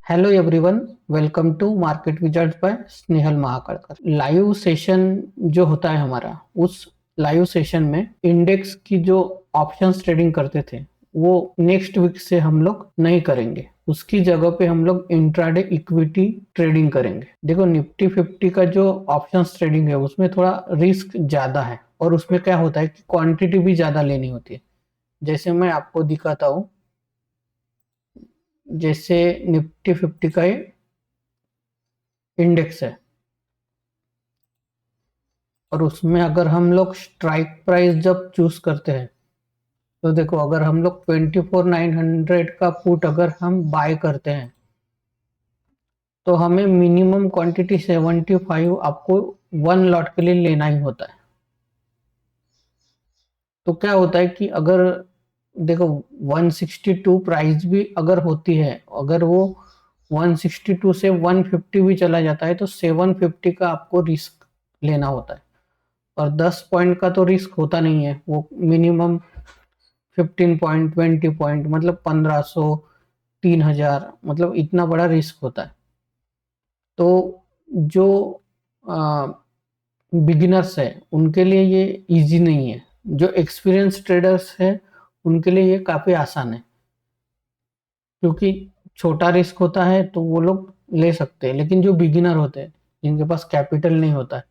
Hello everyone, welcome to market wizards by Snehal Mahakadkar. Live session जो होता है हमारा, उस लाइव सेशन में इंडेक्स की जो ऑप्शंस ट्रेडिंग करते थे वो नेक्स्ट वीक से हम लोग नहीं करेंगे। उसकी जगह पे हम लोग इंट्राडे इक्विटी ट्रेडिंग करेंगे। देखो, निफ्टी 50 का जो ऑप्शंस ट्रेडिंग है उसमें थोड़ा रिस्क ज्यादा है और उसमें क्या होता है कि क्वांटिटी भी ज्यादा लेनी होती है। जैसे मैं आपको दिखाता हूँ, जैसे निफ्टी 50 का इंडेक्स है और उसमें अगर हम लोग स्ट्राइक प्राइस जब चूज करते हैं तो देखो, अगर हम लोग 24,900 का पुट अगर हम बाय करते हैं तो हमें मिनिमम क्वांटिटी 75 आपको वन लॉट के लिए लेना ही होता है। तो क्या होता है कि अगर देखो 162 प्राइस भी अगर होती है, अगर वो 162 से 150 भी चला जाता है तो 750 का आपको रिस्क लेना होता है। और 10 पॉइंट का तो रिस्क होता नहीं है, वो मिनिमम 15 पॉइंट 20 पॉइंट मतलब 1500 3000, मतलब इतना बड़ा रिस्क होता है। तो जो बिगिनर्स है उनके लिए ये इजी नहीं है, जो एक्सपीरियंस ट्रेडर्स है उनके लिए ये काफ़ी आसान है, क्योंकि छोटा रिस्क होता है तो वो लोग ले सकते हैं। लेकिन जो बिगिनर होते हैं, जिनके पास कैपिटल नहीं होता है,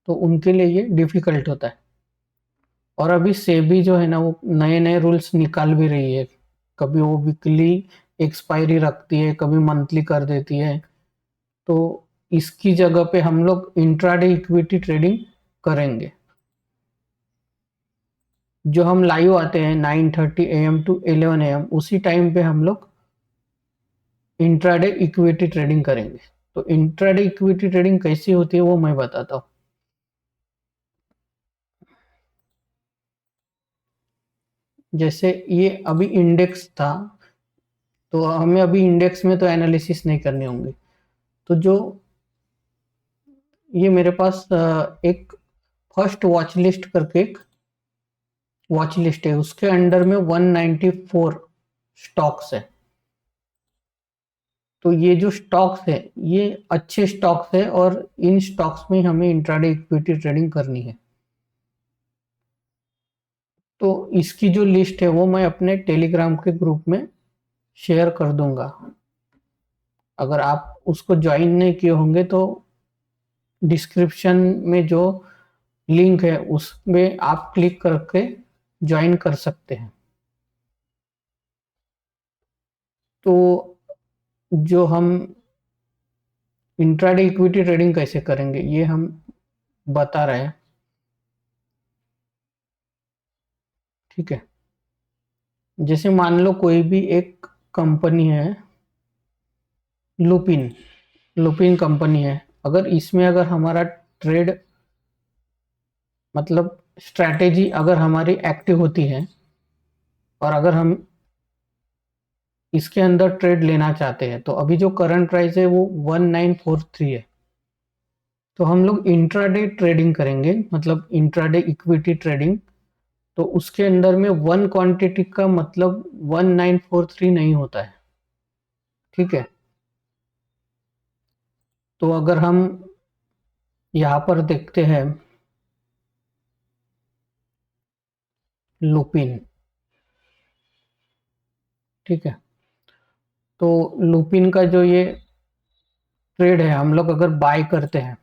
तो उनके लिए ये डिफिकल्ट होता है। और अभी सेबी जो है ना, वो नए नए रूल्स निकाल भी रही है। कभी वो वीकली एक्सपायरी रखती है, कभी मंथली कर देती है। तो इसकी जगह पे हम लोग इंट्राडे इक्विटी ट्रेडिंग करेंगे। जो हम लाइव आते हैं 9:30 AM टू 11 AM, उसी टाइम पे हम लोग इंट्राडे इक्विटी ट्रेडिंग करेंगे। तो इंट्राडे इक्विटी ट्रेडिंग कैसी होती है वो मैं बताता हूँ। जैसे ये अभी इंडेक्स था, तो हमें अभी इंडेक्स में तो एनालिसिस नहीं करने होंगे। तो जो ये मेरे पास एक फर्स्ट वॉच लिस्ट करके एक वॉच लिस्ट है, उसके अंडर में 194 स्टॉक्स है। तो ये जो स्टॉक्स है ये अच्छे स्टॉक्स है और इन स्टॉक्स में हमें इंट्राडे इक्विटी ट्रेडिंग करनी है। तो इसकी जो लिस्ट है वो मैं अपने टेलीग्राम के ग्रुप में शेयर कर दूंगा। अगर आप उसको ज्वाइन नहीं किए होंगे तो डिस्क्रिप्शन में जो लिंक है उसमें आप क्लिक करके ज्वाइन कर सकते हैं। तो जो हम इंट्राडे इक्विटी ट्रेडिंग कैसे करेंगे ये हम बता रहे हैं, ठीक है। जैसे मान लो कोई भी एक कंपनी है, लुपिन लुपिन कंपनी है। अगर इसमें अगर हमारा ट्रेड मतलब स्ट्रैटेजी अगर हमारी एक्टिव होती है और अगर हम इसके अंदर ट्रेड लेना चाहते हैं, तो अभी जो करंट प्राइस है वो 1943 है। तो हम लोग इंट्राडे ट्रेडिंग करेंगे, मतलब इंट्राडे इक्विटी ट्रेडिंग। तो उसके अंदर में वन क्वांटिटी का मतलब 1943 नहीं होता है, ठीक है। तो अगर हम यहाँ पर देखते हैं लुपिन, ठीक है। तो लुपिन का जो ये ट्रेड है, हम लोग अगर बाय करते हैं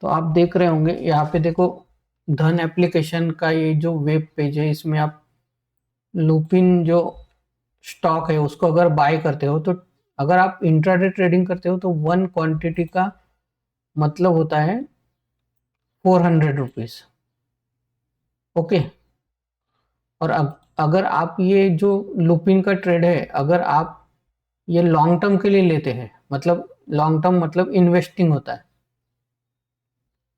तो आप देख रहे होंगे यहाँ पे, देखो धन एप्लीकेशन का ये जो वेब पेज है, इसमें आप लुपिन जो स्टॉक है उसको अगर बाय करते हो, तो अगर आप इंट्राडे ट्रेडिंग करते हो तो वन क्वांटिटी का मतलब होता है 400 रुपीज, ओके। और अगर आप ये जो लुपिन का ट्रेड है, अगर आप ये लॉन्ग टर्म के लिए लेते हैं, मतलब लॉन्ग टर्म मतलब इन्वेस्टिंग होता है।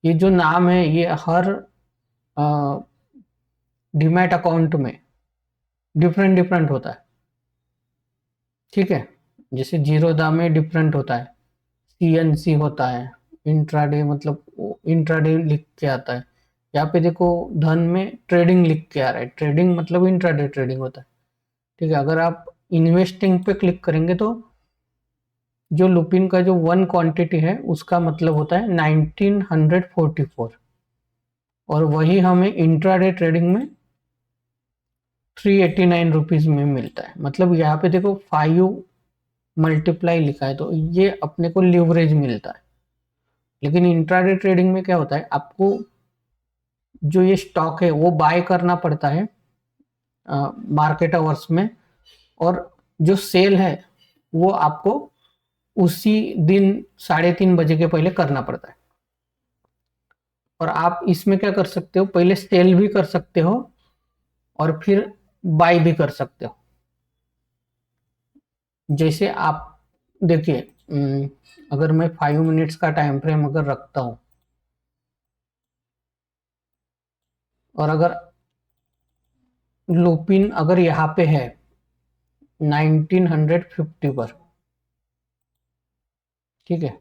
ये जो नाम है ये हर डीमैट अकाउंट में डिफरेंट डिफरेंट होता है, ठीक है। जैसे जीरोधा में डिफरेंट होता है, सीएनसी होता है, इंट्राडे मतलब इंट्राडे लिख के आता है। यहाँ पे देखो धन में ट्रेडिंग लिख के आ रहा है, ट्रेडिंग मतलब इंट्राडे ट्रेडिंग होता है, ठीक है। अगर आप इन्वेस्टिंग पे क्लिक करेंगे तो जो लुपिन का जो 1 क्वांटिटी है उसका मतलब होता है 1944, और वही हमें इंट्राडे ट्रेडिंग में 389 रुपीज में मिलता है। मतलब यहाँ पे देखो 5 मल्टीप्लाई लिखा है, तो ये अपने को लीवरेज मिलता है। लेकिन इंट्राडे ट्रेडिंग में क्या होता है, आपको जो ये स्टॉक है वो बाय करना पड़ता है मार्केट आवर्स में, और जो सेल है वो आपको उसी दिन 3:30 बजे के पहले करना पड़ता है। और आप इसमें क्या कर सकते हो, पहले सेल भी कर सकते हो और फिर बाय भी कर सकते हो। जैसे आप देखिए, अगर मैं 5 मिनट्स का टाइम फ्रेम अगर रखता हूं, और अगर लुपिन अगर यहाँ पे है 1950 पर, ठीक है,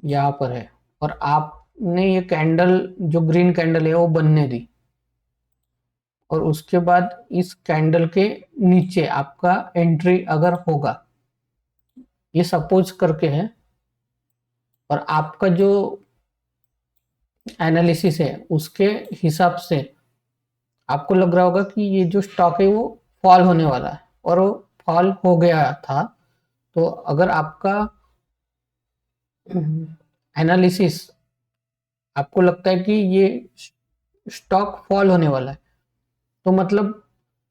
यहाँ पर है, और आपने ये कैंडल जो ग्रीन कैंडल है वो बनने दी, और उसके बाद इस कैंडल के नीचे आपका एंट्री अगर होगा, ये सपोज करके है, और आपका जो एनालिसिस है उसके हिसाब से आपको लग रहा होगा कि ये जो स्टॉक है वो फॉल होने वाला है, और वो फॉल हो गया था, तो अगर आपका एनालिसिस आपको लगता है कि ये स्टॉक फॉल होने वाला है, तो मतलब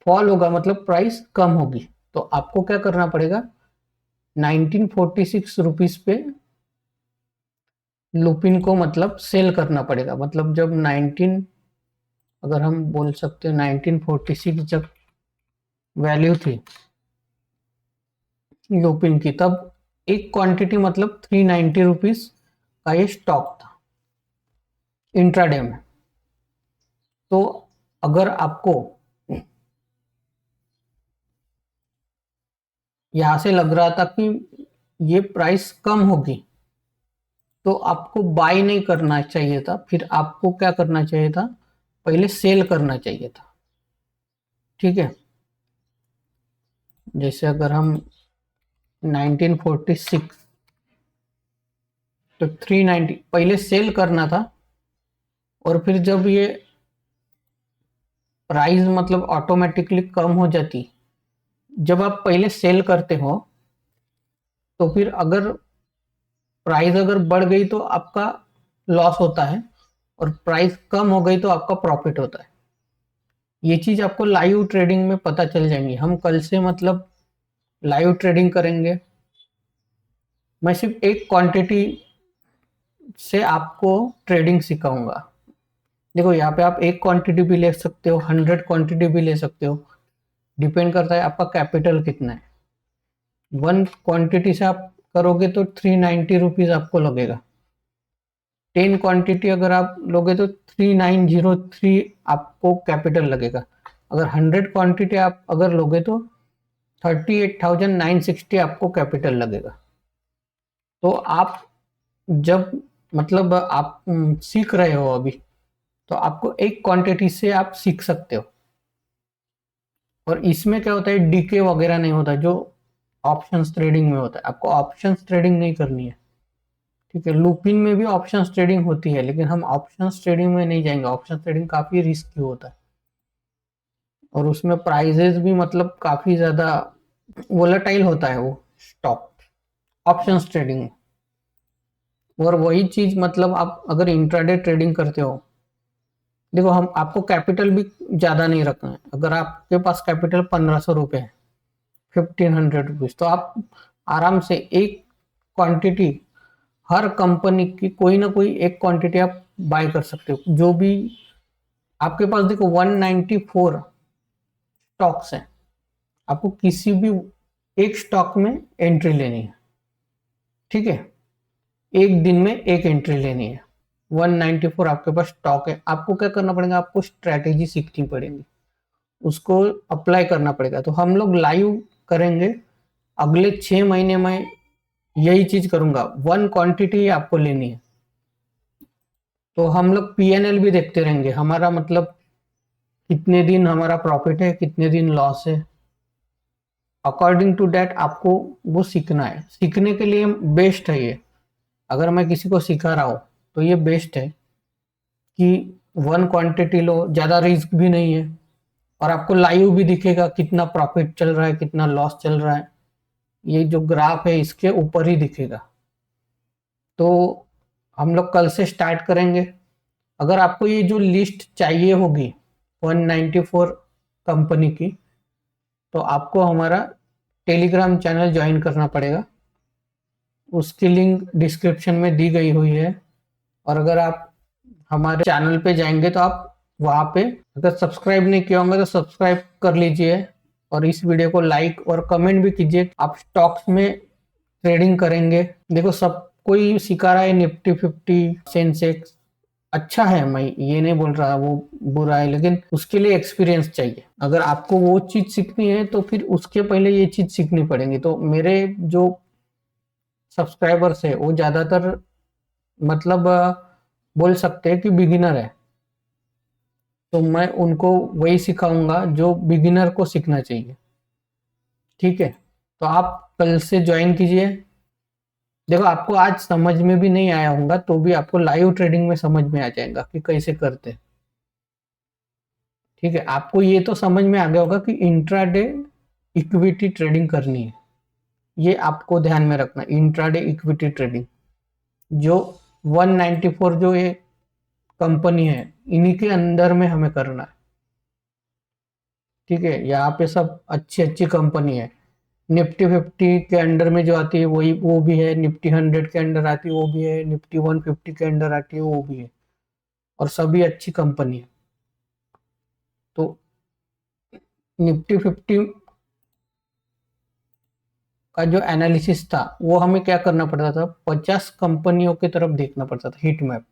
फॉल होगा मतलब प्राइस कम होगी, तो आपको क्या करना पड़ेगा, 1946 रुपीज पे लुपिन को मतलब सेल करना पड़ेगा। मतलब जब 19, अगर हम बोल सकते हैं 1946 जब वैल्यू थी लुपिन की, तब एक क्वांटिटी मतलब 390 रुपीज का ये स्टॉक था इंट्राडे में। तो अगर आपको यहां से लग रहा था कि ये प्राइस कम होगी, तो आपको बाय नहीं करना चाहिए था, फिर आपको क्या करना चाहिए था, पहले सेल करना चाहिए था। ठीक है, जैसे अगर हम 1946, तो 390 पहले सेल करना था, और फिर जब ये प्राइस मतलब ऑटोमेटिकली कम हो जाती, जब आप पहले सेल करते हो तो फिर अगर प्राइस अगर बढ़ गई तो आपका लॉस होता है, और प्राइस कम हो गई तो आपका प्रॉफिट होता है। ये चीज आपको लाइव ट्रेडिंग में पता चल जाएंगी। हम कल से मतलब लाइव ट्रेडिंग करेंगे। मैं सिर्फ एक क्वांटिटी से आपको ट्रेडिंग सिखाऊंगा। देखो यहाँ पे आप एक क्वांटिटी भी ले सकते हो, 100 क्वांटिटी भी ले सकते हो, डिपेंड करता है आपका कैपिटल कितना है। 1 क्वांटिटी से आप करोगे तो 390 रुपीज आपको लगेगा। 10 क्वांटिटी अगर आप लोगे तो 3903 आपको कैपिटल लगेगा। अगर 100 क्वांटिटी आप अगर लोगे तो 38,960 आपको कैपिटल लगेगा। तो आप जब मतलब आप सीख रहे हो अभी, तो आपको एक क्वांटिटी से आप सीख सकते हो। और इसमें क्या होता है, डीके वगैरह नहीं होता जो ऑप्शंस ट्रेडिंग में होता है। आपको ऑप्शंस ट्रेडिंग नहीं करनी है। ठीक है, लुपिन में भी ऑप्शंस ट्रेडिंग होती है, लेकिन हम ऑप्शंस ट्रेडिंग में नहीं जाएंगे। ऑप्शंस ट्रेडिंग काफी रिस्की होता है, और उसमें प्राइजेस भी मतलब काफी ज्यादा वोलेटाइल होता है वो स्टॉक ऑप्शंस ट्रेडिंग में। और वही चीज मतलब आप अगर इंट्राडे ट्रेडिंग करते हो, देखो हम आपको कैपिटल भी ज्यादा नहीं रखना है। अगर आपके पास कैपिटल 1500 रुपये है, 1500 रुपीज, तो आप आराम से एक क्वांटिटी, हर कंपनी की कोई ना कोई एक क्वांटिटी आप बाय कर सकते हो। जो भी आपके पास देखो 194 स्टॉक्स हैं, आपको किसी भी एक स्टॉक में एंट्री लेनी है। ठीक है, एक दिन में एक एंट्री लेनी है। 194 आपके पास स्टॉक है, आपको क्या करना पड़ेगा, आपको स्ट्रेटेजी सीखनी पड़ेगी, उसको अप्लाई करना पड़ेगा। तो हम लोग लाइव करेंगे अगले 6 महीने में, यही चीज करूंगा। 1 क्वांटिटी आपको लेनी है, तो हम लोग पीएनएल भी देखते रहेंगे, हमारा मतलब कितने दिन हमारा प्रॉफिट है, कितने दिन लॉस है। अकॉर्डिंग टू दैट आपको वो सीखना है। सीखने के लिए बेस्ट है ये। अगर मैं किसी को सिखा रहा हूँ तो ये बेस्ट है कि वन क्वांटिटी लो, ज़्यादा रिस्क भी नहीं है, और आपको लाइव भी दिखेगा कितना प्रॉफिट चल रहा है, कितना लॉस चल रहा है। ये जो ग्राफ है इसके ऊपर ही दिखेगा। तो हम लोग कल से स्टार्ट करेंगे। अगर आपको ये जो लिस्ट चाहिए होगी 194 कंपनी की, तो आपको हमारा टेलीग्राम चैनल ज्वाइन करना पड़ेगा। उसकी लिंक डिस्क्रिप्शन में दी गई हुई है। और अगर आप हमारे चैनल पे जाएंगे तो आप वहाँ पे अगर सब्सक्राइब नहीं किया होगा तो सब्सक्राइब कर लीजिए, और इस वीडियो को लाइक और कमेंट भी कीजिए। आप स्टॉक्स में ट्रेडिंग करेंगे, देखो सब कोई सिखा रहा है निफ्टी 50 सेंसेक्स, अच्छा है, मैं ये नहीं बोल रहा वो बुरा है, लेकिन उसके लिए एक्सपीरियंस चाहिए। अगर आपको वो चीज सीखनी है तो फिर उसके पहले ये चीज सीखनी पड़ेगी। तो मेरे जो सब्सक्राइबर्स है वो ज्यादातर मतलब बोल सकते हैं कि बिगिनर है, तो मैं उनको वही सिखाऊंगा जो बिगिनर को सीखना चाहिए। ठीक है, तो आप कल से ज्वाइन कीजिए। देखो आपको आज समझ में भी नहीं आया होगा तो भी आपको लाइव ट्रेडिंग में समझ में आ जाएगा कि कैसे करते। ठीक है, आपको ये तो समझ में आ गया होगा कि इंट्राडे इक्विटी ट्रेडिंग करनी है। ये आपको ध्यान में रखना, इंट्राडे इक्विटी ट्रेडिंग जो 194 जो ये कंपनी है इन्हीं के अंदर में हमें करना है। ठीक है, यहाँ पे सब अच्छी अच्छी कंपनी है। निफ्टी 50 के अंडर में जो आती है वही वो भी है, निफ्टी 100 के अंडर आती है वो भी है, निफ्टी 150 के अंडर आती है वो भी है, और सभी अच्छी कंपनी है। तो निफ्टी 50 का जो एनालिसिस था वो हमें क्या करना पड़ता था, 50 कंपनियों की तरफ देखना पड़ता था, हीट मैप,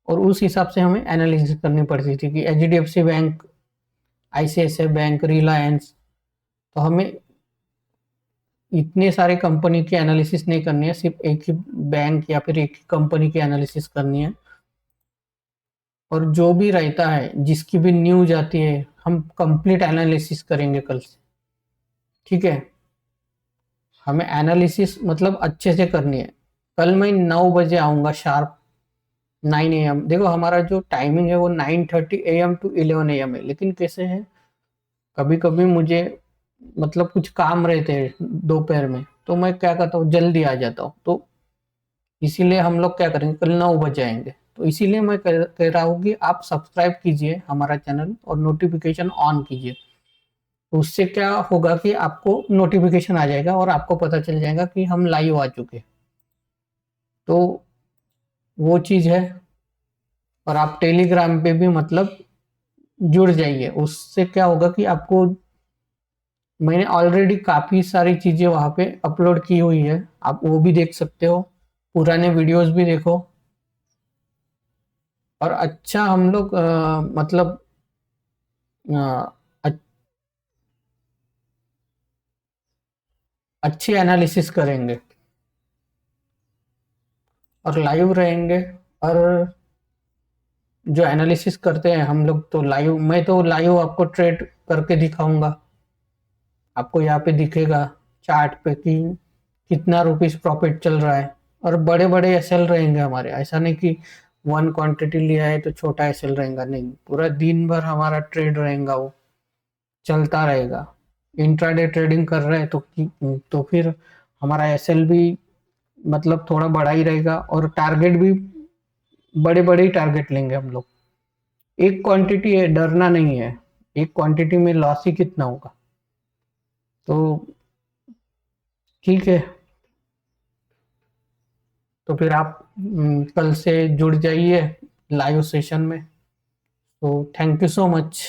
और उस हिसाब से हमें एनालिसिस करनी पड़ती थी कि HDFC bank, ICICI bank, Reliance. तो हमें इतने सारे कंपनी की एनालिसिस नहीं करनी है, सिर्फ एक ही बैंक या फिर एक ही कंपनी की एनालिसिस करनी है। और जो भी रहता है, जिसकी भी न्यूज आती है, हम कंप्लीट एनालिसिस करेंगे कल से। ठीक है, हमें एनालिसिस मतलब अच्छे से करनी है। कल मैं 9 बजे आऊँगा शार्प, 9 AM। देखो हमारा जो टाइमिंग है वो 9:30 AM टू 11 AM है, लेकिन कैसे है कभी कभी मुझे मतलब कुछ काम रहते हैं दोपहर में, तो मैं क्या करता हूँ जल्दी आ जाता हूँ। तो इसीलिए हम लोग क्या करेंगे, कल 9 बजे आएंगे। तो इसीलिए मैं कह रहा हूँ कि आप सब्सक्राइब कीजिए हमारा चैनल और नोटिफिकेशन ऑन कीजिए। तो उससे क्या होगा कि आपको नोटिफिकेशन आ जाएगा और आपको पता चल जाएगा कि हम लाइव आ चुके। तो वो चीज़ है। और आप टेलीग्राम पे भी मतलब जुड़ जाइए, उससे क्या होगा कि आपको मैंने ऑलरेडी काफ़ी सारी चीज़ें वहाँ पे अपलोड की हुई है, आप वो भी देख सकते हो, पुराने वीडियोस भी देखो। और अच्छा हम लोग मतलब अ, अ- अच्छी एनालिसिस करेंगे और लाइव रहेंगे। और जो एनालिसिस करते हैं हम लोग तो लाइव, मैं तो लाइव आपको ट्रेड करके दिखाऊंगा। आपको यहाँ पे दिखेगा चार्ट पे कि कितना रुपीस प्रॉफिट चल रहा है। और बड़े बड़े एसएल रहेंगे हमारे, ऐसा नहीं कि वन क्वांटिटी लिया है तो छोटा एसएल रहेगा, नहीं, पूरा दिन भर हमारा ट्रेड रहेगा, वो चलता रहेगा। इंट्राडे ट्रेडिंग कर रहे हैं तो फिर हमारा एसएल भी मतलब थोड़ा बड़ा ही रहेगा, और टारगेट भी बड़े बड़े ही टारगेट लेंगे हम लोग। एक क्वांटिटी है, डरना नहीं है, एक क्वांटिटी में लॉस ही कितना होगा। तो ठीक है, तो फिर आप कल से जुड़ जाइए लाइव सेशन में। तो थैंक यू सो मच।